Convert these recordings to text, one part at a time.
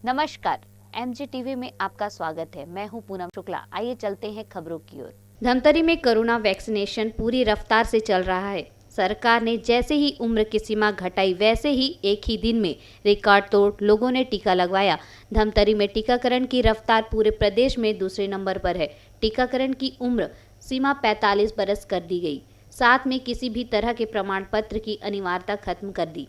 नमस्कार, MG TV में आपका स्वागत है। मैं हूं पूनम शुक्ला। आइए चलते हैं खबरों की ओर। धमतरी में कोरोना वैक्सीनेशन पूरी रफ्तार से चल रहा है। सरकार ने जैसे ही उम्र की सीमा घटाई वैसे ही एक ही दिन में रिकॉर्ड तोड़ लोगों ने टीका लगवाया। धमतरी में टीकाकरण की रफ्तार पूरे प्रदेश में दूसरे नंबर पर है। टीकाकरण की उम्र सीमा 45 बरस कर दी गई। साथ में किसी भी तरह के प्रमाण पत्र की अनिवार्यता खत्म कर दी।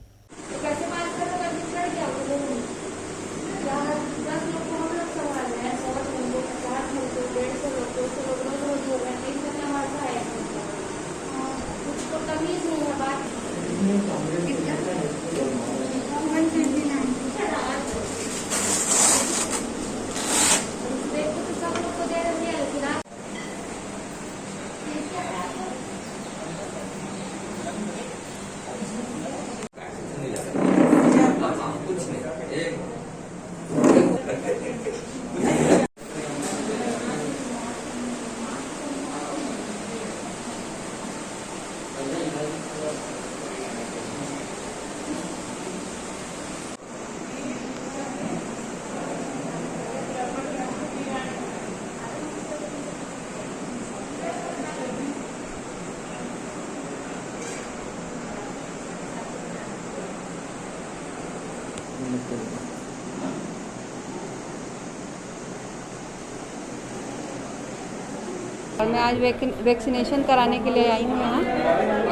और मैं आज वैक्सीनेशन कराने के लिए आई हूँ यहाँ।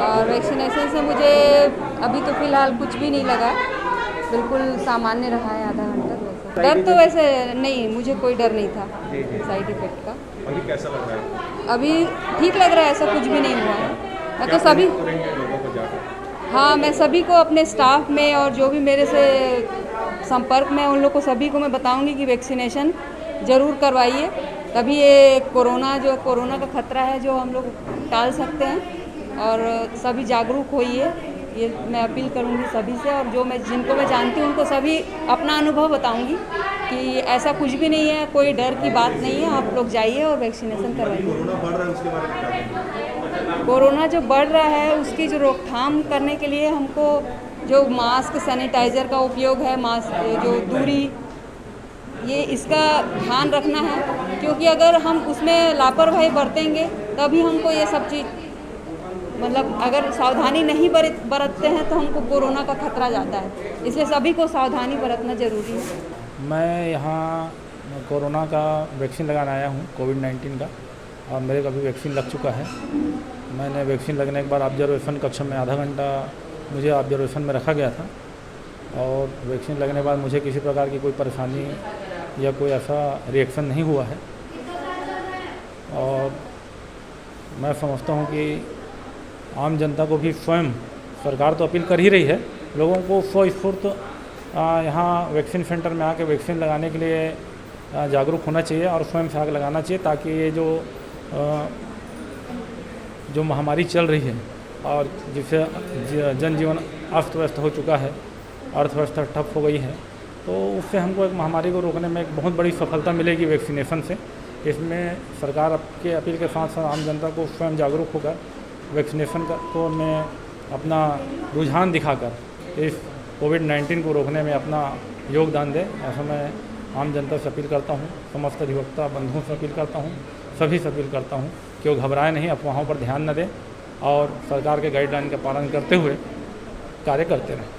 और वैक्सीनेशन से मुझे अभी तो फ़िलहाल कुछ भी नहीं लगा, बिल्कुल सामान्य रहा है आधा घंटा। वैसे डर तो वैसे नहीं, मुझे कोई डर नहीं था साइड इफेक्ट का। अभी कैसा लग रहा है? अभी ठीक लग रहा है, ऐसा कुछ भी नहीं हुआ है। मैं तो सभी मैं सभी को अपने स्टाफ में और जो भी मेरे से संपर्क में उन लोग को सभी को मैं बताऊँगी कि वैक्सीनेशन ज़रूर करवाइए, तभी ये कोरोना का खतरा है जो हम लोग टाल सकते हैं। और सभी जागरूक होइए, ये मैं अपील करूंगी सभी से। और जिनको मैं जानती हूँ उनको सभी अपना अनुभव बताऊंगी कि ऐसा कुछ भी नहीं है, कोई डर की बात नहीं है। आप लोग जाइए और वैक्सीनेशन करवाइए। कोरोना बढ़ रहा है, उसके बारे में क्या कहेंगे? कोरोना जो बढ़ रहा है उसकी जो रोकथाम करने के लिए हमको जो मास्क, सैनिटाइज़र का उपयोग है, मास्क जो दूरी, ये इसका ध्यान रखना है। क्योंकि अगर हम उसमें लापरवाही बरतेंगे तभी हमको ये सब चीज़ अगर सावधानी नहीं बरतते हैं तो हमको कोरोना का खतरा जाता है। इसलिए सभी को सावधानी बरतना ज़रूरी है। मैं यहाँ कोरोना का वैक्सीन लगाने आया हूँ, कोविड-19 का, और मेरे को अभी वैक्सीन लग चुका है। मैंने वैक्सीन लगने के बाद ऑब्जर्वेशन कक्ष में आधा घंटा मुझे ऑब्जर्वेशन में रखा गया था। और वैक्सीन लगने के बाद मुझे किसी प्रकार की कोई परेशानी या कोई ऐसा रिएक्शन नहीं हुआ है। और मैं समझता हूँ कि आम जनता को भी स्वयं, सरकार तो अपील कर ही रही है, लोगों को स्वस्फूर्त यहाँ वैक्सीन सेंटर में आके वैक्सीन लगाने के लिए जागरूक होना चाहिए और स्वयं से आग लगाना चाहिए, ताकि ये जो महामारी चल रही है और जिससे जनजीवन अस्त व्यस्त हो चुका है, अर्थव्यवस्था ठप हो गई है, तो उससे हमको एक महामारी को रोकने में एक बहुत बड़ी सफलता मिलेगी वैक्सीनेशन से। इसमें सरकार के अपील के साथ साथ आम जनता को स्वयं जागरूक होकर वैक्सीनेशन को में अपना रुझान दिखाकर इस कोविड-19 को रोकने में अपना योगदान दें, ऐसा मैं आम जनता से अपील करता हूँ। समस्त अधिवक्ता बंधुओं से अपील करता हूँ, सभी से अपील करता हूँ कि वो घबराएं नहीं, अफवाहों पर ध्यान न दें और सरकार के गाइडलाइन का पालन करते हुए कार्य करते रहें।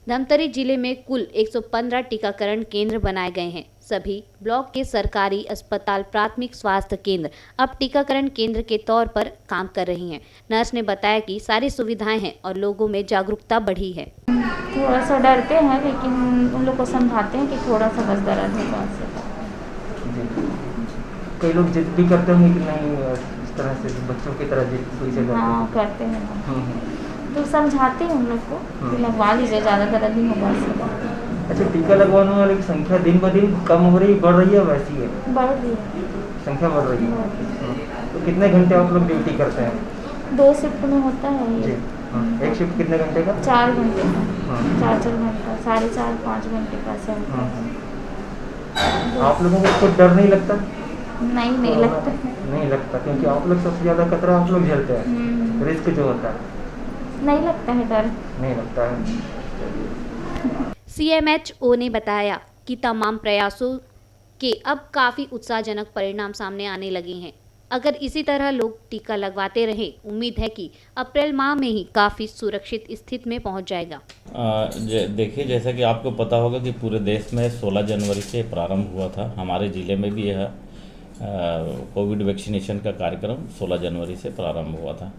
धमतरी जिले में कुल 115 टीकाकरण केंद्र बनाए गए हैं। सभी ब्लॉक के सरकारी अस्पताल, प्राथमिक स्वास्थ्य केंद्र अब टीकाकरण केंद्र के तौर पर काम कर रही हैं। नर्स ने बताया कि सारी सुविधाएं हैं और लोगों में जागरूकता बढ़ी है। थोड़ा सा डरते हैं, लेकिन उन लोग को समझाते हैं कि थोड़ा सा बस दर्द है बस। कई लोग जिद भी करते होंगे कि नहीं, इस तरह से बच्चों की तरह जिद सुई से करते हैं। तो समझाते हैं उन लोग को कि लगवा लीजिए, ज़्यादा दर्द नहीं होगा। अच्छा, टीका लगवाने वाले की संख्या दिन ब दिन कम हो रही, बढ़ रही है, वैसी है? बढ़ रही है, संख्या बढ़ रही है। तो कितने घंटे आप लोग ड्यूटी करते हैं? 2 शिफ्ट में होता है ये। एक शिफ्ट कितने घंटे का? 4 घंटे का। 4 घंटा, 4.5-5 घंटे का से। आप लोगों को कुछ डर नहीं लगता? नहीं लगता। नहीं लगता, क्योंकि आप लोग सबसे ज़्यादा खतरा आप लोग झेलते हैं, रिस्क जो होता है। नहीं लगता है डर। नहीं लगता है। CMHO ने बताया की तमाम प्रयासों के अब काफ़ी उत्साहजनक परिणाम सामने आने लगे हैं। अगर इसी तरह लोग टीका लगवाते रहे, उम्मीद है कि अप्रैल माह में ही काफ़ी सुरक्षित स्थिति में पहुंच जाएगा। देखिए, जैसा कि आपको पता होगा कि पूरे देश में 16 जनवरी से प्रारंभ हुआ था। हमारे ज़िले में भी यह कोविड वैक्सीनेशन का कार्यक्रम 16 जनवरी से प्रारंभ हुआ था।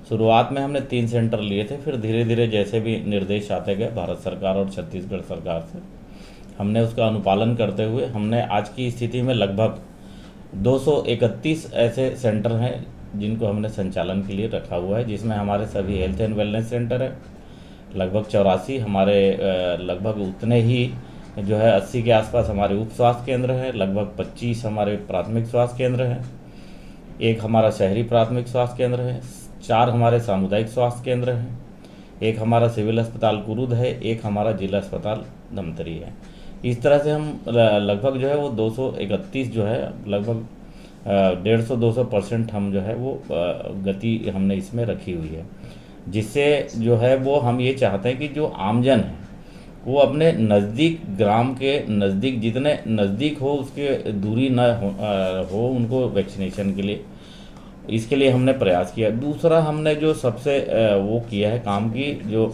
शुरुआत में हमने 3 सेंटर लिए थे, फिर धीरे धीरे जैसे भी निर्देश आते गए भारत सरकार और छत्तीसगढ़ सरकार से, हमने उसका अनुपालन करते हुए हमने आज की स्थिति में लगभग 231 ऐसे सेंटर हैं जिनको हमने संचालन के लिए रखा हुआ है, जिसमें हमारे सभी हेल्थ एंड वेलनेस सेंटर है, लगभग 84 हमारे लगभग उतने ही जो है 80 के आसपास हमारे उप स्वास्थ्य केंद्र हैं, लगभग 25 हमारे प्राथमिक स्वास्थ्य केंद्र हैं, 1 हमारा शहरी प्राथमिक स्वास्थ्य केंद्र है, 4 हमारे सामुदायिक स्वास्थ्य केंद्र हैं, 1 हमारा सिविल अस्पताल कुरुद है, 1 हमारा जिला अस्पताल धमतरी है। इस तरह से हम लगभग जो है वो 231 जो है लगभग 150-200% हम जो है वो गति हमने इसमें रखी हुई है, जिससे जो है वो हम ये चाहते हैं कि जो आमजन है वो अपने नज़दीक ग्राम के नज़दीक जितने नज़दीक हो उसके दूरी न हो उनको वैक्सीनेशन के लिए, इसके लिए हमने प्रयास किया। दूसरा हमने जो सबसे वो किया है काम की, जो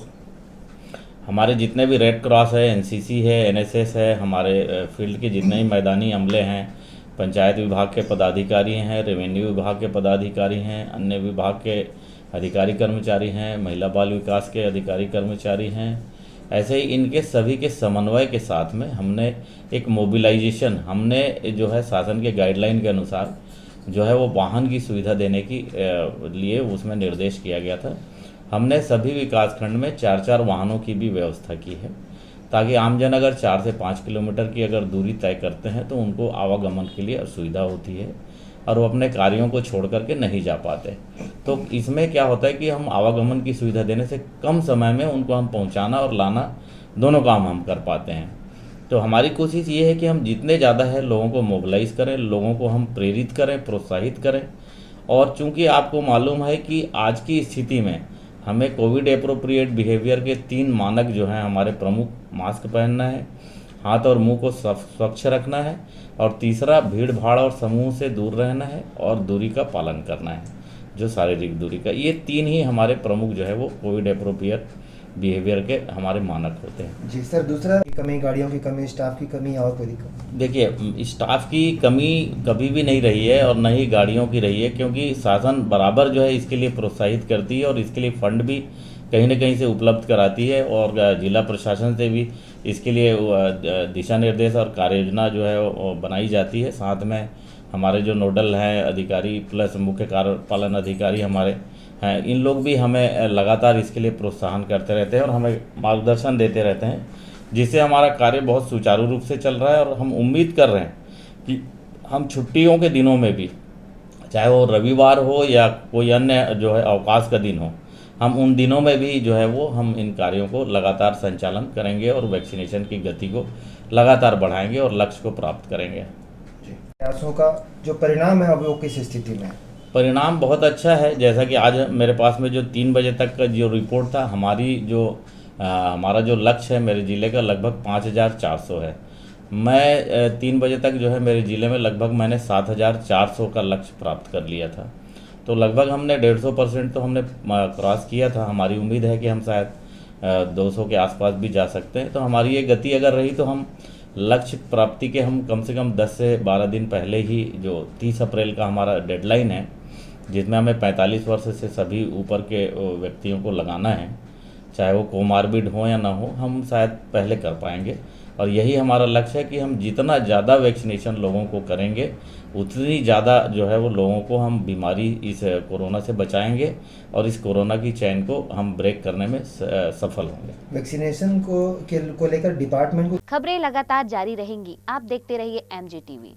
हमारे जितने भी रेड क्रॉस है, एनसीसी है, एनएसएस है, हमारे फील्ड के जितने ही मैदानी अमले हैं, पंचायत विभाग के पदाधिकारी हैं, रेवेन्यू विभाग के पदाधिकारी हैं, अन्य विभाग के अधिकारी कर्मचारी हैं, महिला बाल विकास के अधिकारी कर्मचारी हैं, ऐसे ही इनके सभी के समन्वय के साथ में हमने एक मोबिलाइजेशन, हमने जो है शासन के गाइडलाइन के अनुसार जो है वो वाहन की सुविधा देने की लिए उसमें निर्देश किया गया था। हमने सभी विकासखंड में 4-4 वाहनों की भी व्यवस्था की है, ताकि आमजन अगर 4 से 5 किलोमीटर की अगर दूरी तय करते हैं तो उनको आवागमन के लिए असुविधा होती है और वो अपने कार्यों को छोड़ करके नहीं जा पाते। तो इसमें क्या होता है कि हम आवागमन की सुविधा देने से कम समय में उनको हम पहुंचाना और लाना दोनों काम हम कर पाते हैं। तो हमारी कोशिश ये है कि हम जितने ज़्यादा है लोगों को मोबिलाइज़ करें, लोगों को हम प्रेरित करें, प्रोत्साहित करें। और चूँकि आपको मालूम है कि आज की स्थिति में हमें कोविड एप्रोप्रिएट बिहेवियर के 3 मानक जो हैं हमारे प्रमुख, मास्क पहनना है, हाथ और मुंह को स्वच्छ रखना है, और तीसरा भीड़ भाड़ और समूह से दूर रहना है और दूरी का पालन करना है, जो शारीरिक दूरी का। ये 3 ही हमारे प्रमुख जो है वो कोविड एप्रोप्रिएट बिहेवियर के हमारे मानक होते हैं। जी सर, दूसरा कमी, गाड़ियों की कमी, स्टाफ की कमी और कोई दिक्कत? देखिए, स्टाफ की कमी कभी भी नहीं रही है और न ही गाड़ियों की रही है, क्योंकि शासन बराबर जो है इसके लिए प्रोत्साहित करती है और इसके लिए फंड भी कहीं न कहीं से उपलब्ध कराती है, और जिला प्रशासन से भी इसके लिए दिशा निर्देश और कार्य योजना जो है वो बनाई जाती है। साथ में हमारे जो नोडल हैं अधिकारी प्लस मुख्य कार्यपालन अधिकारी हमारे हैं, इन लोग भी हमें लगातार इसके लिए प्रोत्साहन करते रहते हैं और हमें मार्गदर्शन देते रहते हैं, जिससे हमारा कार्य बहुत सुचारू रूप से चल रहा है। और हम उम्मीद कर रहे हैं कि हम छुट्टियों के दिनों में भी, चाहे वो रविवार हो या कोई अन्य जो है अवकाश का दिन हो, हम उन दिनों में भी जो है वो हम इन कार्यों को लगातार संचालन करेंगे और वैक्सीनेशन की गति को लगातार बढ़ाएंगे और लक्ष्य को प्राप्त करेंगे। प्रयासों का जो परिणाम है अब वो किस स्थिति में है? परिणाम बहुत अच्छा है। जैसा कि आज मेरे पास में जो 3 बजे तक का जो रिपोर्ट था, हमारा जो लक्ष्य है मेरे ज़िले का लगभग 5400 है। मैं 3 बजे तक जो है मेरे ज़िले में लगभग मैंने 7400 का लक्ष्य प्राप्त कर लिया था। तो लगभग हमने 150% तो हमने क्रॉस किया था। हमारी उम्मीद है कि हम शायद 200 के आसपास भी जा सकते हैं। तो हमारी ये गति अगर रही तो हम लक्ष्य प्राप्ति के हम कम से कम 10 से 12 दिन पहले ही, जो 30 अप्रैल का हमारा डेडलाइन है, जिसमें हमें 45 वर्ष से सभी ऊपर के व्यक्तियों को लगाना है, चाहे वो कोमार्बिड हो या ना हो, हम शायद पहले कर पाएंगे। और यही हमारा लक्ष्य है कि हम जितना ज़्यादा वैक्सीनेशन लोगों को करेंगे उतनी ज़्यादा जो है वो लोगों को हम बीमारी इस कोरोना से बचाएंगे और इस कोरोना की चैन को हम ब्रेक करने में सफल होंगे। वैक्सीनेशन को लेकर डिपार्टमेंट को खबरें लगातार जारी रहेंगी। आप देखते रहिए MG TV।